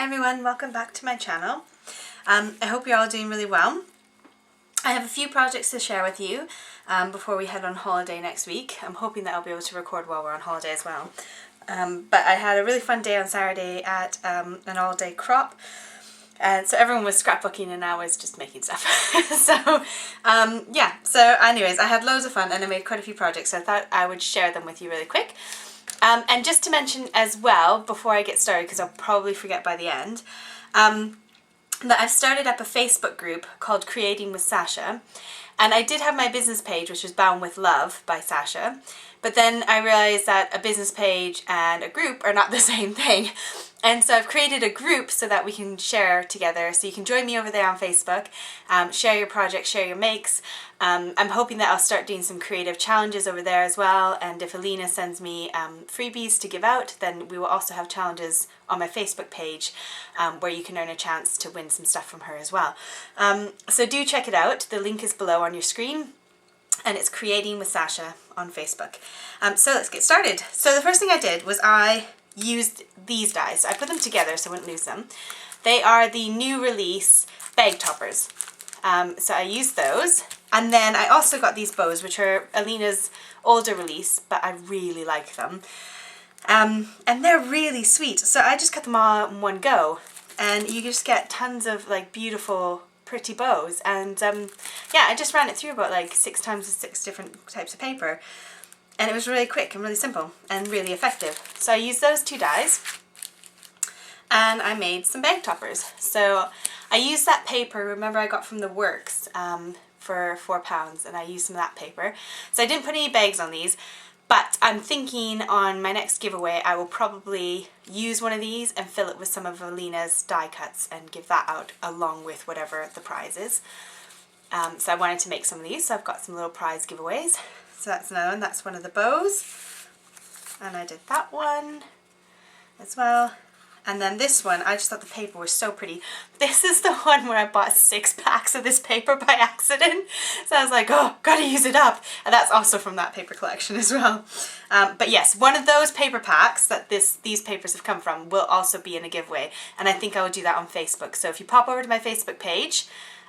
Hi everyone, welcome back to my channel. I hope you're all doing really well. I have a few projects to share with you before we head on holiday next week. I'm hoping that I'll be able to record while we're on holiday as well. But I had a really fun day on Saturday at an all-day crop. And so everyone was scrapbooking and I was just making stuff. So anyways, I had loads of fun and I made quite a few projects, so I thought I would share them with you really quick. And just to mention as well, before I get started, because I'll probably forget by the end, that I've started up a Facebook group called Creating With Sasha. And I did have my business page, which was Bound With Love by Sasha. But then I realized that a business page and a group are not the same thing. And so I've created a group so that we can share together. So you can join me over there on Facebook, share your projects, share your makes. I'm hoping that I'll start doing some creative challenges over there as well. And if Alina sends me freebies to give out, then we will also have challenges on my Facebook page where you can earn a chance to win some stuff from her as well. So do check it out. The link is below on your screen. And it's Creating with Sasha on Facebook. So let's get started. So the first thing I did was I used these dies. I put them together so I wouldn't lose them. They are the new release bag toppers. So I used those. And then I also got these bows, which are Alina's older release, but I really like them. And they're really sweet. So I just cut them all in one go. And you just get tons of like beautiful pretty bows, and yeah, I just ran it through about like 6 times with 6 different types of paper, and it was really quick and really simple and really effective. So I used those 2 dies and I made some bag toppers. So I used that paper, remember I got from the Works for £4, and I used some of that paper. So I didn't put any bags on these, but I'm thinking on my next giveaway I will probably use one of these and fill it with some of Alina's die cuts and give that out along with whatever the prize is. So I wanted to make some of these, so I've got some little prize giveaways. So that's another one, that's one of the bows. And I did that one as well. And then this one, I just thought the paper was so pretty. This is the one where I bought 6 packs of this paper by accident. So I was like, oh, gotta use it up. And that's also from that paper collection as well. But yes, one of those paper packs that these papers have come from will also be in a giveaway. And I think I will do that on Facebook. So if you pop over to my Facebook page,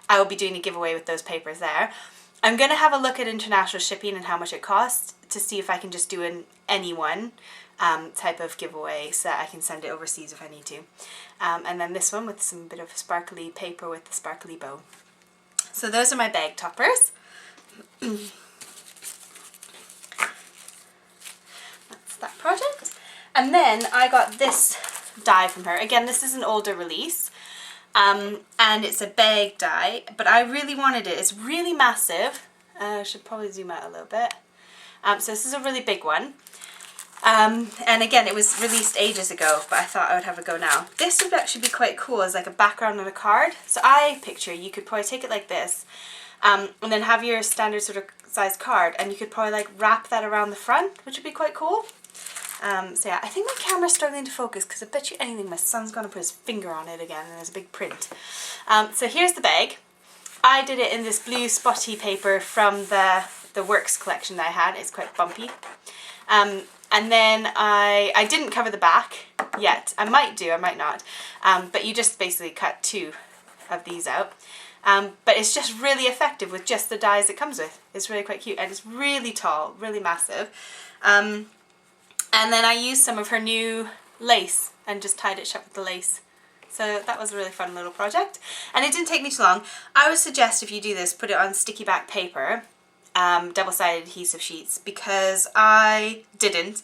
I will be doing a giveaway with those papers there. I'm gonna have a look at international shipping and how much it costs to see if I can just do an anyone type of giveaway so that I can send it overseas if I need to. And then this one with some bit of sparkly paper with the sparkly bow. So those are my bag toppers. That's that project. And then I got this die from her. Again, this is an older release. And it's a bag die, but I really wanted it. It's really massive. I should probably zoom out a little bit. So this is a really big one. And again, it was released ages ago, but I thought I would have a go now. This would actually be quite cool as like a background on a card. So I picture you could probably take it like this, and then have your standard sort of size card, and you could probably like wrap that around the front, which would be quite cool. So yeah, I think my camera's struggling to focus because I bet you anything my son's gonna put his finger on it again and there's a big print. So here's the bag. I did it in this blue spotty paper from the Works collection that I had. It's quite bumpy. And then I didn't cover the back yet. I might do, I might not. But you just basically cut 2 of these out. But it's just really effective with just the dies it comes with. It's really quite cute, and it's really tall, really massive. And then I used some of her new lace and just tied it shut with the lace. So that was a really fun little project. And it didn't take me too long. I would suggest if you do this, put it on sticky back paper. Double-sided adhesive sheets, because I didn't,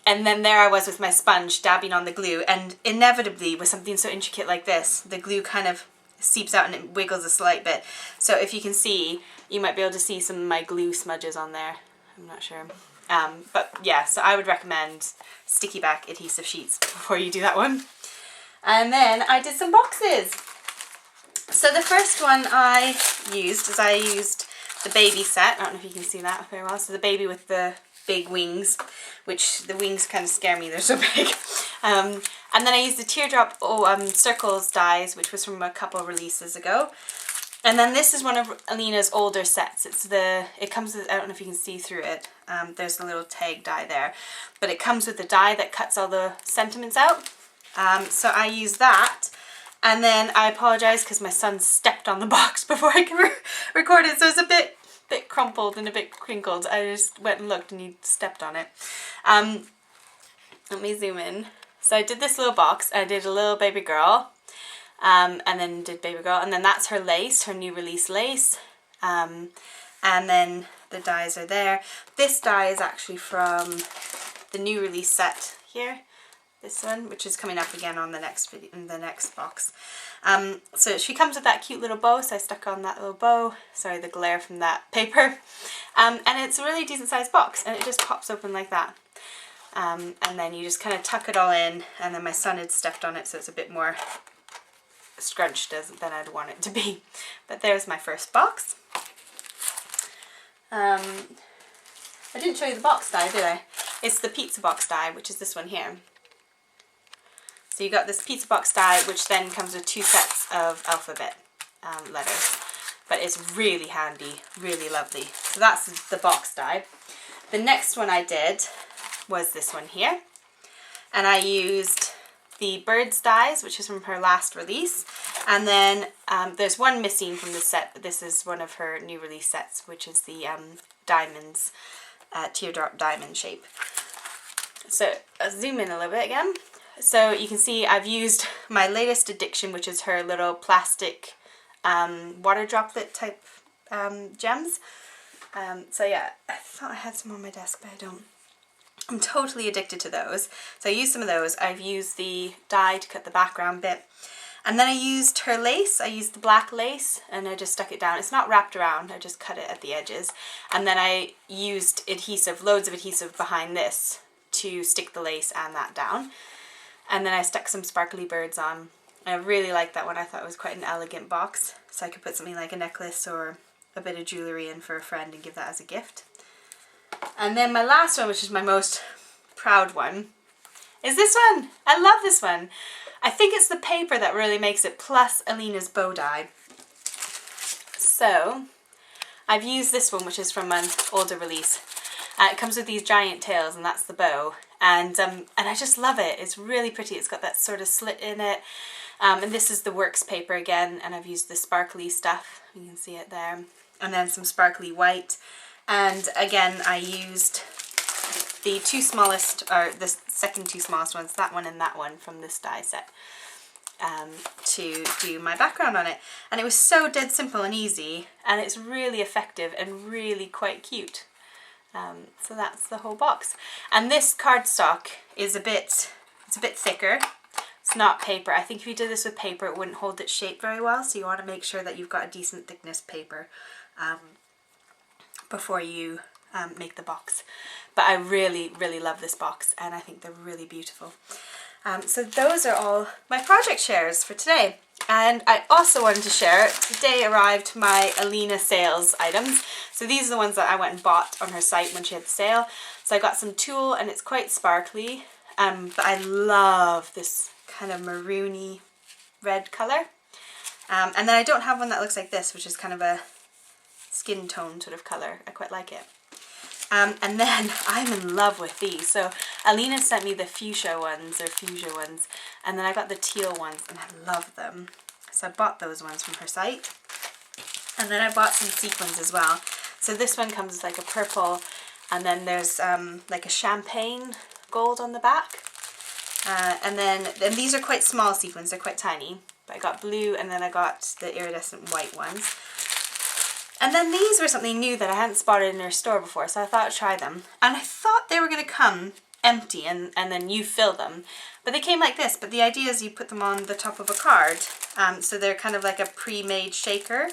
and then there I was with my sponge dabbing on the glue, and inevitably with something so intricate like this, the glue kind of seeps out and it wiggles a slight bit. So if you can see, you might be able to see some of my glue smudges on there. I'm not sure. But yeah, so I would recommend sticky back adhesive sheets before you do that one. And then I did some boxes. So the first one I used the baby set. I don't know if you can see that very well. So the baby with the big wings, which the wings kind of scare me, they're so big. And then I used the teardrop circles dies, which was from a couple releases ago. And then this is one of Alina's older sets. It comes with, I don't know if you can see through it, there's a little tag die there, but it comes with the die that cuts all the sentiments out. So I use that. And then I apologize because my son stepped on the box before I could record it, so it's a bit crumpled and a bit crinkled. I just went and looked and he stepped on it. Let me zoom in. So I did this little box. I did a little baby girl, and then did baby girl, and then that's her lace, her new release lace. And then the dies are there. This die is actually from the new release set here. This one, which is coming up again on the next video, in the next box. So she comes with that cute little bow, so I stuck on that little bow. Sorry, the glare from that paper. And it's a really decent sized box, and it just pops open like that. And then you just kind of tuck it all in, and then my son had stepped on it, so it's a bit more scrunched than I'd want it to be. But there's my first box. I didn't show you the box die, did I? It's the pizza box die, which is this one here. So you got this pizza box die, which then comes with 2 sets of alphabet letters. But it's really handy, really lovely. So that's the box die. The next one I did was this one here. And I used the birds dies, which is from her last release. And then there's one missing from this set, but this is one of her new release sets, which is the diamonds, teardrop diamond shape. So I'll zoom in a little bit again. So you can see I've used my latest addiction, which is her little plastic water droplet type gems. So yeah, I thought I had some on my desk, but I don't. I'm totally addicted to those. So I used some of those. I've used the dye to cut the background bit. And then I used her lace. I used the black lace and I just stuck it down. It's not wrapped around, I just cut it at the edges. And then I used adhesive, loads of adhesive behind this to stick the lace and that down. And then I stuck some sparkly birds on. I really liked that one. I thought it was quite an elegant box. So I could put something like a necklace or a bit of jewellery in for a friend and give that as a gift. And then my last one, which is my most proud one, is this one. I love this one. I think it's the paper that really makes it, plus Alina's bow die. So I've used this one, which is from an older release. It comes with these giant tails, and that's the bow. And I just love it. It's really pretty. It's got that sort of slit in it. And this is the works paper again, and I've used the sparkly stuff. You can see it there. And then some sparkly white. And again, I used the 2 smallest, or the second 2 smallest ones, that one and that one from this die set, to do my background on it. And it was so dead simple and easy, and it's really effective and really quite cute. So that's the whole box. And this cardstock is a bit thicker. It's not paper. I think if you did this with paper, it wouldn't hold its shape very well. So you want to make sure that you've got a decent thickness paper before you make the box. But I really, really love this box, and I think they're really beautiful. So those are all my project shares for today. And I also wanted to share, today arrived my Alina sales items. So these are the ones that I went and bought on her site when she had the sale. So I got some Tule, and it's quite sparkly, but I love this kind of maroony red colour. And then I don't have one that looks like this, which is kind of a skin tone sort of colour. I quite like it. And then I'm in love with these. So Alina sent me the fuchsia ones, and then I got the teal ones, and I love them. So I bought those ones from her site. And then I bought some sequins as well. So this one comes with like a purple, and then there's like a champagne gold on the back. And these are quite small sequins, they're quite tiny. But I got blue, and then I got the iridescent white ones. And then these were something new that I hadn't spotted in her store before, so I thought I'd try them. And I thought they were going to come empty and then you fill them. But they came like this, but the idea is you put them on the top of a card. So they're kind of like a pre-made shaker,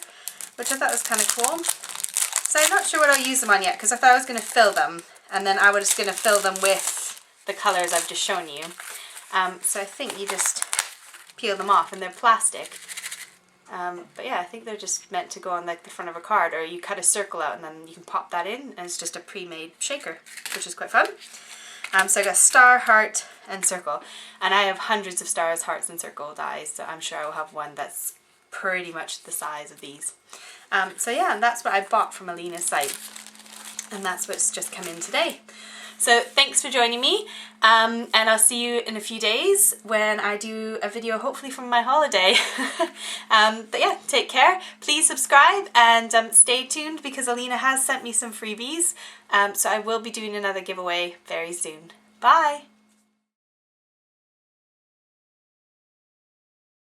which I thought was kind of cool. So I'm not sure what I'll use them on yet, because I thought I was going to fill them, and then I was just going to fill them with the colours I've just shown you. So I think you just peel them off, and they're plastic. But yeah, I think they're just meant to go on like the front of a card, or you cut a circle out and then you can pop that in, and it's just a pre-made shaker, which is quite fun. So I got star, heart, and circle, and I have hundreds of stars, hearts, and circle dies, so I'm sure I will have one that's pretty much the size of these. So yeah, and that's what I bought from Alina's site, and that's what's just come in today. So thanks for joining me, and I'll see you in a few days when I do a video, hopefully from my holiday. But yeah, take care. Please subscribe and stay tuned because Alina has sent me some freebies. So I will be doing another giveaway very soon. Bye!